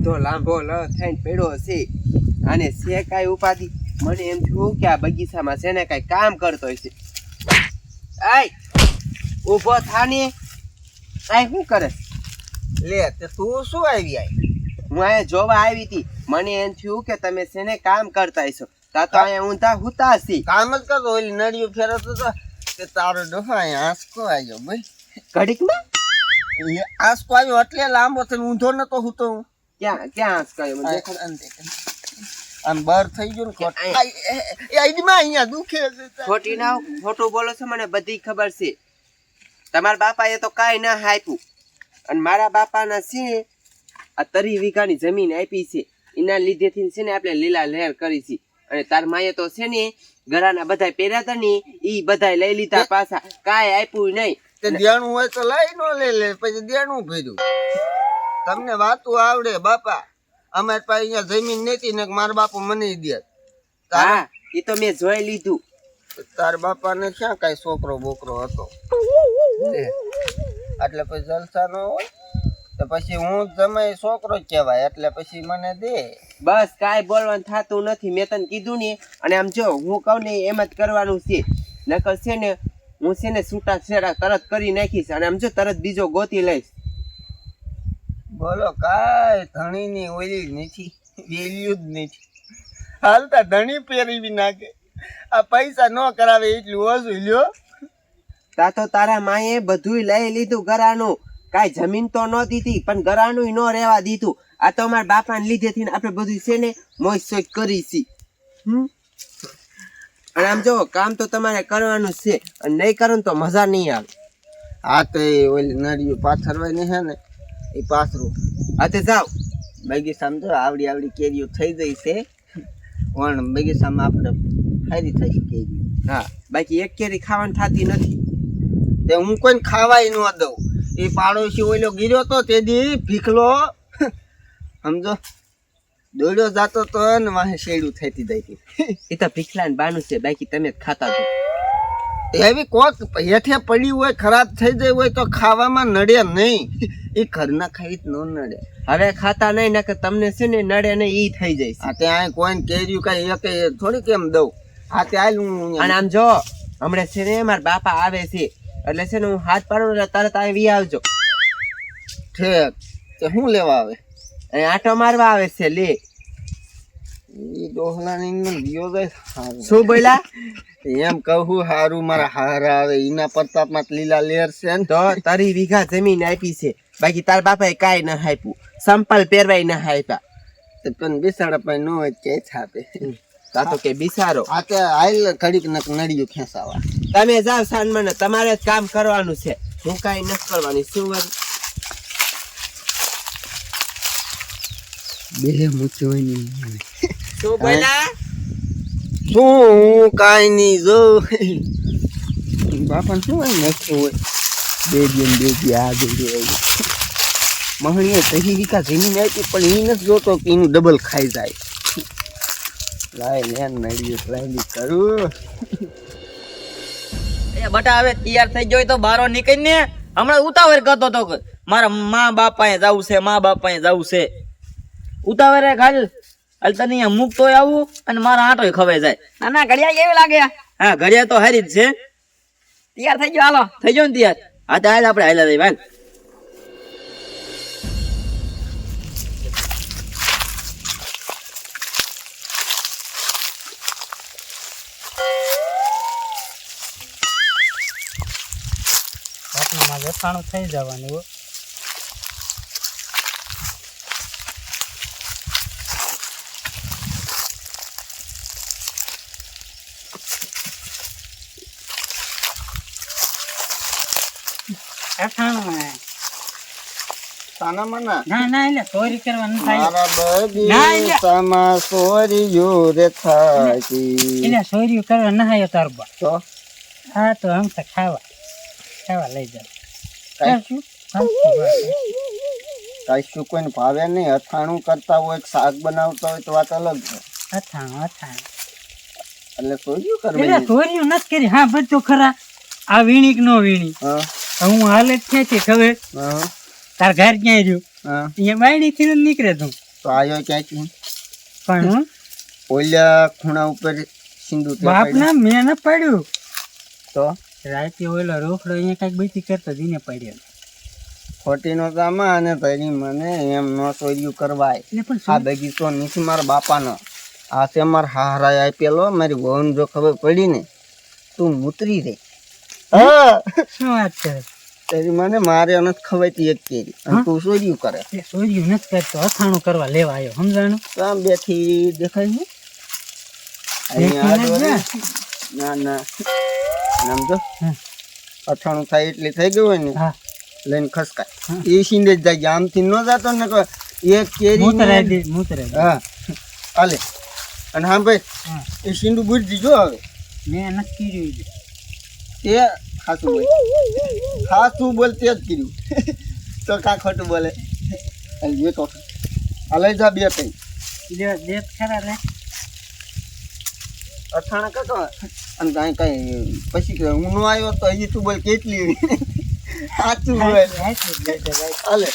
ઊંધો લાંબો લ થઈને પડ્યો છે અને છે કાંઈ ઉપાધિ મને એમ થયું કે આ બગીચામાં છે ને કાંઈ કામ કરતો હશે. આય ઊભો થાને આય શું કરે લે તે તું શું આવી આય? હું અહીંયા જોવા આવી હતી મને એમ થયું કે તમે છે ને કામ કરતા હશો તા તો અહીંયા ઊંધા હુતા હશી. કામ જ કરતો ઓલી નળિયું ફેરવતો તો તે તારો ડોહા અહીંયા આંસકો આવ્યો ભાઈ ઘડીકમાં એ આંસકો આવ્યો એટલે લાંબો થઈને ઊંધો નતો હુતો હું. ક્યાં આંસ કર્યો મને દેખાડ. આમ બર થઈ ગયો ને ખોટ એ આઈડીમાં અહીંયા દુખે છે. ખોટી ના ખોટું બોલો છો મને બધી ખબર છે. તમારા બાપાએ તો કાંઈ ના આપ્યું અને મારા બાપાના છે આ 30 વીઘાની જમીન આપી છે એના લીધેથી છે ને આપણે લીલા લહેર કરી છે અને તાર માએ તો છે ને ઘરાના બધા પહેર્યા હતા ને ઈ બધા લઈ લીધા પાછા કાંઈ આપ્યું નહીં. તે દેણું હોય તો લઈ નો લે પછી દેણું ભર્યું. તમને વાતું આવડે બાપા અમારી પાસે અહીંયા જમીન નથી ને મારા બાપુ મને દે. હા એ તો મેં જોઈ લીધું. તાર બાપાને ક્યાં કઈ છોકરો બોકરો હતો એટલે પછી જલસા ન હોય તો પછી હું જમાઈ છોકરો કહેવાય એટલે પછી મને દે. બસ કાંઈ બોલવાનું થતું નથી મેં તને કીધું ને. અને આમ જો હું કહું ને એમ જ કરવાનું છે નકર છે ને હું છે ને છૂટા છેડા તરત કરી નાખીશ અને આમ જો તરત બીજો ગોતી લઈશ. બોલો કાંઈ ધણીની ઓલી નથી વેલ્યુ જ નથી. હાલતા ધણી પહેરવી નાખે આ પૈસા ન કરાવે એટલું ઓછું લ્યો. તા તો તારા માએ બધુંય લઈ લીધું ઘરાનું કાંઈ જમીન તો ન દીધી પણ ઘરાનું ન રહેવા દીધું. આ તો અમારા બાપાને લીધેથી આપણે બધું છે ને મોજ સોજ કરી છી. અને આમ જો કામ તો તમારે કરવાનું જ છે અને નહીં કરો ને તો મજા નહીં આવે. આ તો એ ઓલી નળિયું પાથરવાની છે ને એ પાથરું. હા તે જાઓ બગીચામાં જો આવડી આવડી કેરીઓ થઈ ગઈ છે પણ બગીચામાં આપણે સારી થઈ કેરીઓ. હા બાકી એક કેરી ખાવાની થતી નથી. તે હું કોઈને ખાવાય ન દઉં. એ પાડોશી ઓલો ગીર્યો તો તે દી ભીખલો સમજો દોડ્યો જાતો તો ને વાહે શેડું થતી જતી. એ તો ભીખલા ને બાનું છે બાકી તમે જ ખાતા છો. એવી કોક હેઠે પડી હોય ખરાબ થઈ જાય હોય તો ખાવામાં નડે નહીં. એ ઘરના ખાઈ જ ન નડે. હવે ખાતા નહીં ને કે તમને છે ને નડે ને ઈ થઈ જાય. આ ત્યાં કોઈને કેર્યું કઈ એક થોડી કેમ દઉં. હા ત્યાં હું અને આમ જો હમણાં છે ને મારા બાપા આવે છે એટલે છે ને હું હાથ પાડું એટલે તરત આવી આવજો. ઠેક તે શું લેવા આવે? અને આટો મારવા આવે છે લે. એ ડોહલાની વિયો જાય. શું બોલ્યા? એમ કહું હારું મારા હારા આવે એના પ્રતાપમાં લીલા લેર છે ને તો 30 વીઘા જમીન આપી છે બાકી તાર બાપાએ કાંઈ ન આપ્યું. સંપલ પહેરવાય ન આપ્યા. પણ બિસાડા પાસે ન હોય કે છાપે. તા તો કે બિસારો. આ તે હાલ ઘડીક નળિયું ખેંચાવા. તમે જાઓ સાનમાને તમારે જ કામ કરવાનું છે હું કાંઈ નથી કરવાની. શું વાત બે મૂચવાની શું બોલ્યા? શું કાંઈ નહીં જો બાપા શું હોય નથી હોય બે આ બે મહણીએ 30 વીઘા જમીન આપી પણ એ નથી જોતો કે એનું ડબલ ખાઈ જાય. લાય લેન નડ્યું લાવી કરું. એ બટા હવે તૈયાર થઈ ગયો તો બારો નીકળીને હમણાં ઉતાવળ કરતો તો મારા મા બાપાએ જવું છે મા બાપાએ જવું છે. ઉતાવળે ખાલી હાલ તને અહીંયા મૂકતોય આવું અને મારા આટોય ખવાઈ જાય. ના ના ઘડિયા કેવી લાગે? હા ઘડિયા તો હારી જ છે. તૈયાર થઈ ગયો હાલો થઈ ગયો ને તૈયાર? હા તો હાલ આપણે હાલ્યા જઈએ ભાઈ. ઘટનામાં જસાણું થઈ જવાનું હો. સાના મના ના ના એટલે ચોરી કરવાનું થાય. મારા બગીચામાં સોરીયો રે થાકી. એટલે ચોરી કરવા ના આવ્યો તાર બા. તો હા તો આમ તો ખાવા લઈ જાવ. કાંઈ શું કોઈને ભાવે નહીં. અથાણું કરતા હોય શાક બનાવતા હોય તો વાત અલગ છે. અથાણું એટલે સોર્યું એટલે કરવાનું. ચોર્યું નથી કરી. હા બધું ખરા આ વીણી કે નો વીણી હા હું હાલે જ ક્યાં છે ખબર? હા તાર ઘર ક્યાંય રહ્યું હા અહીંયા બાયડી થી નીકળે તું તો આયો ક્યાંથી પણ હું ઓલા ખૂણા ઉપર સિંદૂર તે બાપ પાડ્યું. ના મેં ન પડ્યું તો રાતે ઓલો રોકડો અહીંયા કઈક બીજી કરતો દીને પડ્યો ખોટી નો તામા અને તારી મને એમ ન સોર્યું કરવાય. એટલે પણ આ બગીચો નથી મારા બાપાનો, આ છે મારા હારાએ આપેલો. મારી વહુને જો ખબર પડી ને તું મૂતરી રે. હા શું વાત કરે તારી મને મારે નથી ખવાતી એક કેરી અને તું સોર્યું કરે. એ સોર્યું નથી કરતો અથાણું કરવા લેવા આવ્યો સમજાણું તો આમ બેઠી દેખાય છે અહીંયા આ ડોરે. ના ના આમ જો હમ. અથાણું થાય એટલે થઈ ગયું હોય ને હા લઈને ખસકાય એ સીંડે જ જાય. આમથી ન જાતો ને કોઈ એક કેરી મૂતરાઈ દે મૂતરાઈ દે હા હાલે. અને હા ભાઈ હા એ સીંડું બુજ દીજો હવે. મેં નથી કર્યું ઈ. તે ખાસું બોલ, ખાસું બોલ તે જ કર્યું તો કાં ખોટું બોલે. હાલ જે તો હાલે જા બે કઈ દેત ખરા લે અથાણા કાકો. અને કાંઈ કાંઈ પછી કે હું નો આવ્યો તો હજી તું બોલ કેટલી સાચું બોલ હાલે.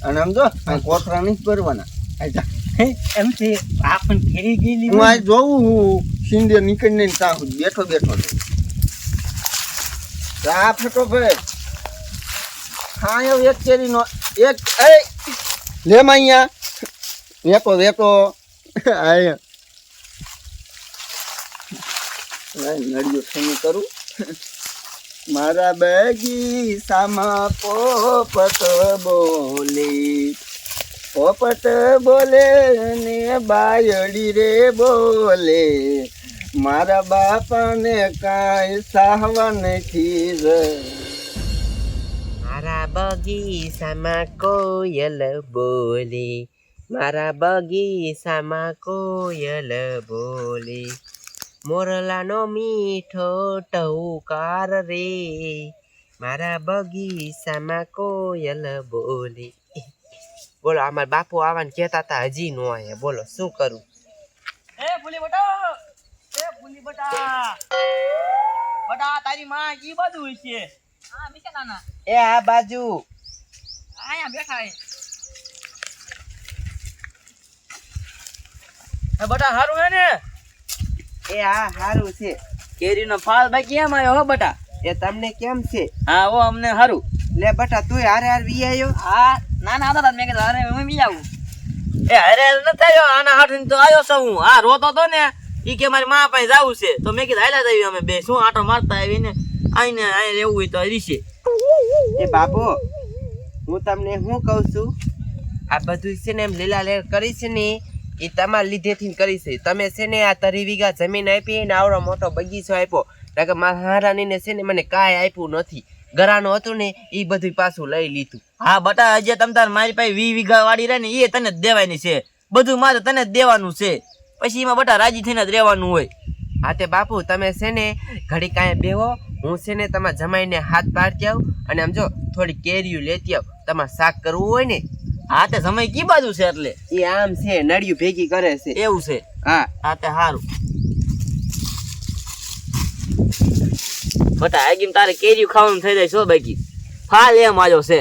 અને આમ જો આ કોથરા નહીં કરવાના. આ જા એમ છે આપણ ખેરી ગયેલી હું આ જોઉં હું સિંડે નીકળીને ત્યાં સુધી બેઠો બેઠો છું. આ ફેટો ભાઈ હા એવું એક કેરીનો એક એ લે માં અહીંયા વેકો વેકો આયા નડિયો સમી કરું. મારા બગીચામાં પોપટ બોલે, પોપટ બોલે ને બાયડી રે બોલે. મારા બાપાને કાંઈ સાહવા નથી જ. મારા બગીચામાં કોયલ બોલે, મારા બગીચામાં કોયલ બોલે. મોરલાનો મીઠો ટહુકાર રે, મારા બગીચામાં કોયલ બોલે. બોલો અમારા બાપુ આવવાને કહેતા હતા, હજી નો આયા. બોલો શું કરું? એ ફૂલી બટા, એ ફૂલી બટા, બટા તારી માં ઈ બાજુ છે. હા બીકે નાના એ આ બાજુ આયા બેઠા હે. એ બટા હારું હે ને? એ આ હારું છે. કેરીનો ફાલ ભાઈ કેમ આવ્યો હો બટા? એ તમને કેમ છે? હા ઓ અમને હારું. લે બટા તું હારે હાર વી આવ્યો. હા નાના હતા મેં કીધું અરે હું બી આવું. એ અરે ન થયો આના હાથ તો આવ્યો છું હું. આ રોતો તો ને ઈ કે મારી માં પાસે જાવું છે તો મેં કીધું હાલા જઈએ અમે બે. શું આટો મારતા આવીને આઈને અહીં રહેવું હોય તો રીશે. એ બાબુ હું તમને શું કહું છું, આ બધું છે ને એમ લીલા લેર કરી છે ને એ તમારા લીધેથી કરી છે. તમે છે ને આ 30 વીઘા જમીન આપી ને આવડો મોટો બગીચો આપ્યો, કે મારા હારાનીને છે ને મને કાંઈ આપ્યું નથી. ઘરાનું હતું ને એ બધું પાછું લઈ લીધું. હા બટા હજી તમ તાર મારી પાસે 20 વીઘા વાડી રહે ને એ તને જ દેવાની છે. બધું મારે તને જ દેવાનું છે. પછી એમાં બટા રાજી થઈને જ રહેવાનું હોય. હા તે બાપુ તમે છે ને ઘડી કાંઈ બેહો, હું છે ને તમારા જમાઈને હાથ પાડતી આવું અને આમ જો થોડી કેરીઓ લેતી આવ. તમારે શાક કરવું હોય ને. હા તે સમય કી બાજુ છે એટલે એ આમ છે નળિયું ભેગી કરે છે. એવું છે. હા હા તે સારું બટા આગીમ તારે કેરીઓ ખાવાનું થઈ જાય. શું બાકી ફાલ એમ આવ્યો છે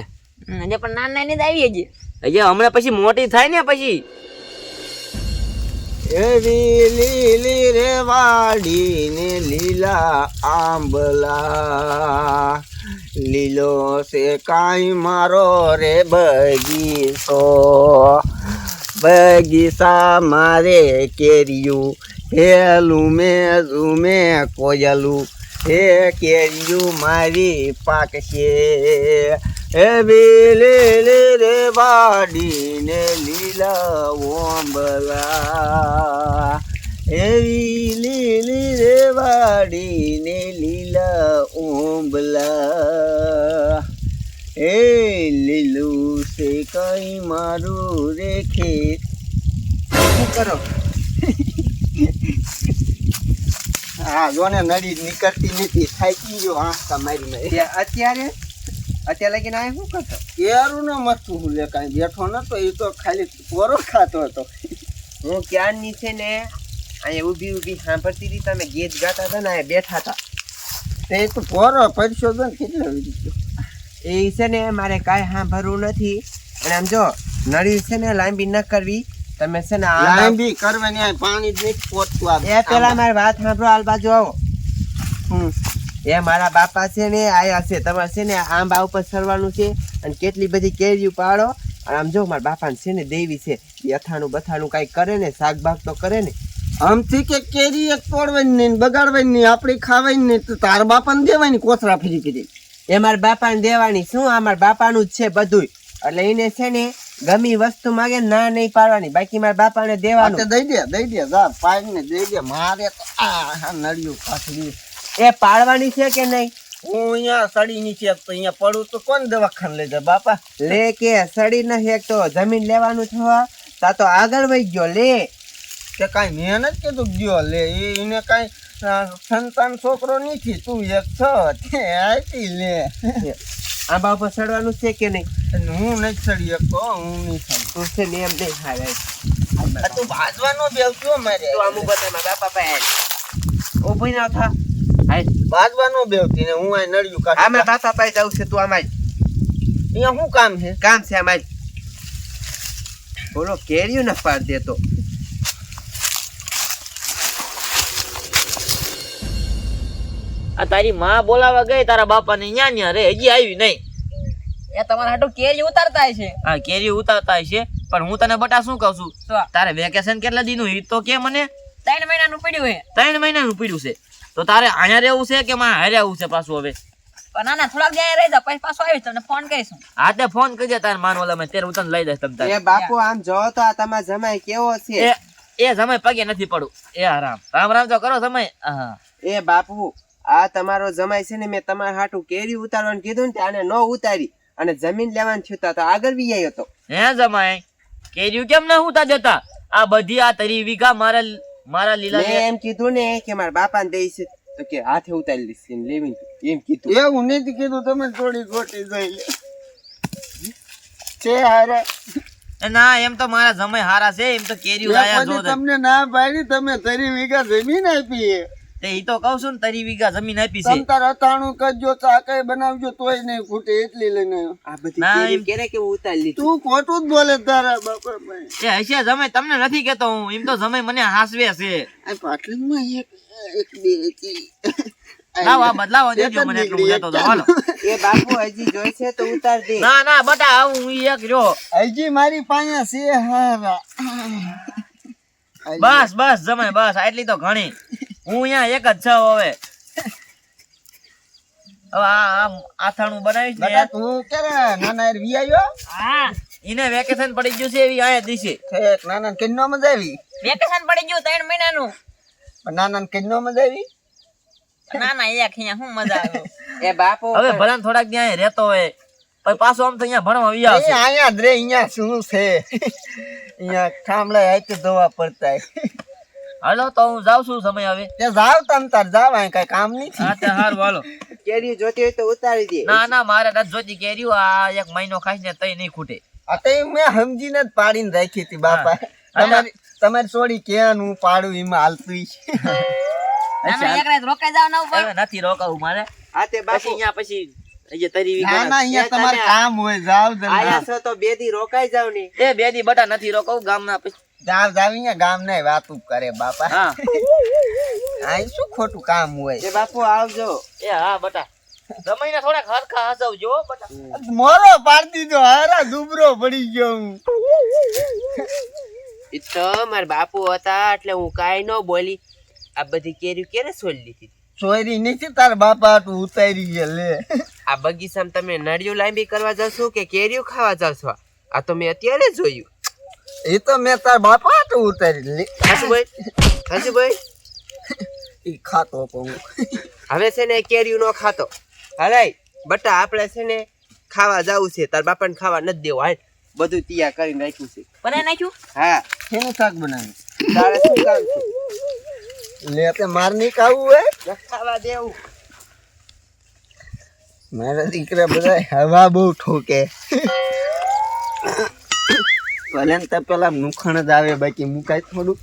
હજી પણ નાના નાની જ આવી હજી હમણાં પછી મોટી થાય ને પછી. એવી લીલી રે વાડી ને લીલા આંબલા, લીલો છે કાંઈ મારો રે બગીચો. બગીચા મારે કેરિયું હેલું મેં ઝુમે કોયલું. હે કેરિયું મારી પાક છે. એવી લીલી રે વાડી ને લીલા ઓંબલા, એવી લીલી રે વાડી ને લીલા ઓંબલા. એ લીલું છે કઈ મારું રે ખેત. શું કરો? હા જોને નડી નીકળતી નથી, થાકી ગયો આંખા મારી. અત્યારે લગીને આ શું કરતો? કેરું ને મસ્ત હું લે કાંઈ બેઠો નતો, એ તો ખાલી કોરો ખાતો હતો. હું ક્યારની છે ને અહીંયા ઊભી સાંભળતી હતી, તમે ગીત ગાતા હતા ને અહીંયા બેઠા હતા. તે તો કોરો પરિશોધન કેટલો વિડીયો. એ છે ને મારે કાંઈ સાંભળવું નથી. અને આમ જો નળી છે ને લાંબી ન કરવી. તમે છે ને લાંબી કરવાની આ પાણી જ નહીં પોતું આ એ પેલા મારી વાત સાંભળો, હાલ બાજુ આવો. એ મારા બાપા છે ને આયા છે, તમારે છે ને આંબા ઉપર સરવાનું છે અને કેટલી બધી કેરીઓ પાડો. અને આમ જો મારા બાપાને છે ને દેવી છે, એ અથાણું બથાણું કઈ કરે ને, શાક બાગ તો કરે ને. આમથી કે કેરી એક તોડવાની નહીં બગાડવાની નહીં આપણી ખાવાની નહીં તો તાર બાપાને દેવાની કોથરા ફરી કરી. એ મારા બાપાને દેવાની શું, આ મારા બાપાનું જ છે બધું. એટલે એને છે ને ગમી વસ્તુ માગે ના નહીં પાડવાની, બાકી મારા બાપાને દેવાનું. દઈ દે જા પાડીને દઈ દે. મારે તો આ નળિયું પાછળ એ પાડવાની છે કે નહીં? હું અહીંયા સડી નીચે તો અહીંયા પડું તો કોણ દવાખાને લઈ જાય બાપા? લે કે સડી નથી એક તો જમીન લેવાનું છે, તા તો આગળ વહી ગયો. લે કે કાંઈ મહેનત કીધું ગયો લે એને કાંઈ સંતાન છોકરો નથી, તું એક છો તે આતી લે. આંબા ઉપર સડવાનું છે કે નહીં? હું નથી ચડી શકતો, હું નહીં ચડી. તું છે ને એમ નહીં હારે. તું બાજવાનો બેવજો મારે. તું આમ ઉભો થા, મારા બાપા પાસે ઊભી ના થા. હાલ બાજવાનો બેવતી ને હું આ નળિયું કાઢું. આ મારા બાપા પાસે જવું છે, તું આમાં જ. અહીંયા શું કામ છે? કામ છે આમાં જ. બોલો કેરીઓ ન પાડ દેતો. આ તારી માં બોલાવા ગઈ તારા બાપા ને ન્યા ન્યા રે, હજી આવી નહીં. એ તમારા હાટુ કેરી ઉતારતા છે. હા કેરી ઉતારતા છે, પણ હું તને બટા શું કહું છું, તારે વેકેશન કેટલા દીનું ઈ તો કે મને. 3 મહિનાનું પડ્યું છે. 3 મહિનાનું પડ્યું છે. તો તારે અહીંયા રહેવું છે કે માં હારે આવવું છે પાછું હવે? પણ ના થોડાક જાય રહી જા, પછી પાછો આવીશ તમને ફોન કરીશું. હા તે ફોન કરજે તાર માન વાલા મેં તેરે ઉતન લઈ દઈશ તમ તારે. એ બાપુ આમ જો તો આ તમારો જમાઈ કેવો છે. એ સમય પગે નથી પડું. એ રામ રામ રામ તો કરો સમય. હા એ બાપુ આ તમારો જમાઈ છે ને, મેં તમારા હાટુ કેરી ઉતારવાનું કીધું ને, આને ન ઉતારી અને જમીન લેવાનું થયું તો આગળ બી આવ્યો હતો. હે જમાય કેર્યું કેમ ના ઉતા જતા? આ બધી આ 3 વીઘા મારા લીલા મેં એમ કીધું ને કે મારા બાપાને દઈશ તો કે હાથે ઉતારી લઈશ લેવી એમ કીધું. એવું નથી કીધું, તમે થોડી ખોટી જોઈ છે હારે. ના એમ તો મારા જમાઈ હારા છે, એમ તો કેરી આયા જો તમને ના પાડી, તમે 3 વીઘા જમીન આપી. તે ઈ તો કહું છું ને 3 વીઘા જમીન આપી છે. તમ તાર અથાણું કરજો, ચાકાઈ બનાવજો તોય નહીં ખૂટે, એટલી લઈને આવ્યો. આ બધી ના, કેરી એમ- કેરે કે ઉતારી લીધું. તું ખોટું જ બોલે તારા બાપા ભાઈ. એ હશે જમાઈ, તમને નથી કેતો હું, એમ તો જમાઈ મને હાસવે છે. આ પાટલીમાં એક બે લાવ આ બદલાવો દેજો મને એટલું લેતો તો હાલો. એ બાપુ હજી જોઈ છે તો ઉતાર દે. ના ના બટા આવું હું એક રહ્યો. હજી મારી પાસે છે હારા. બસ બસ જમાઈ બસ આટલી તો ઘણી. હું અહીંયા એક જ છું હવે. હવે આ આથાણું બનાવીશ ને બેટા તું ક્યારે નાના યાર વી આવ્યો? હા એને વેકેશન પડી ગયું છે એવી આયા દિશે. ઠેક નાના કેનો મજા આવી? વેકેશન પડી ગયું 3 મહિનાનું. નાના કેનો મજા આવી? ના ના એક અહીંયા શું મજા આવે. એ બાપુ હવે ભલાને થોડાક દી અહીંયા રહેતો હોય પછી પાછો આમ તો અહીંયા ભણવા વી આવશે. અહીંયા જ રે, અહીંયા શું છે? અહીંયા થાંભલા હાથે ધોવા પડતા. હાલો તો હું જાઉં છું સમય હવે. તે જાવ તમ તાર જાવ, અહીં કઈ કામ નથી. હા તે હારું હાલો. કેરી જોતી હોય તો ઉતારી દે. ના ના મારે નથી જોતી કેરીઓ, આ 1 મહિનો ખાઈશ ને તઈ નહીં ખૂટે. આ તો મેં સમજીને જ પાડીને રાખી હતી બાપા. તમારી છોડી ક્યાં હું પાડું એમાં હાલતું છે. ના ના એક રાત રોકાઈ જાવ ના ઉપર. હવે નથી રોકાવું મારે. હા તે પછી બાપુ અહીંયા પછી અહીંયા તરી ના વીઘા ના અહીંયા તમારે કામ હોય, જાવ આયા જલ્દી. છો તો 2 દી રોકાઈ જાવ ને. એ 2 દી બટા નથી રોકાવું ગામના પછી. જાવ જાવ, અહીંયા ગામ ને વાતું કરે બાપા. હા આ શું ખોટું કામ હોય? એ બાપુ આવજો. એ હા બટા જમાઈને થોડાક હરખા હસાવજો હો બટા. મોરો પાડી દીધો, હારા દુબરો પડી ગયો હું. ઈ તો મારા બાપુ હતા એટલે હું કાઈ ન બોલી. આ બધી કેરી કેરે છોડી લીધી. ચોરી નથી તાર બાપા તું ઉતારી ગયા લે. આ બગીચામાં તમે નળિયો લાંબી કરવા જશો કે કેરીઓ ખાવા જશો? આ તો મેં અત્યારે જોયું. એ તો મેં તાર બાપા તું ઉતારી લે. હસુભાઈ એ ખાતો તો હું. હવે છે ને કેરીઓ નો ખાતો. હલાય બટા આપણે છે ને ખાવા જવું છે, તાર બાપાને ખાવા નથી દેવું. હાલ બધું તૈયાર કરીને રાખ્યું છે. બનાવી નાખ્યું. હા શેનું શાક બનાવ્યું? તારે શું કામ છે? લે તે માર નહીં ખાવું હોય? ન ખાવા દેવું. મારા દીકરા બધા હવા બહુ ઠોકે. ભલે ને તો પેલા મુખણ જ આવે, બાકી મુકાય થોડું.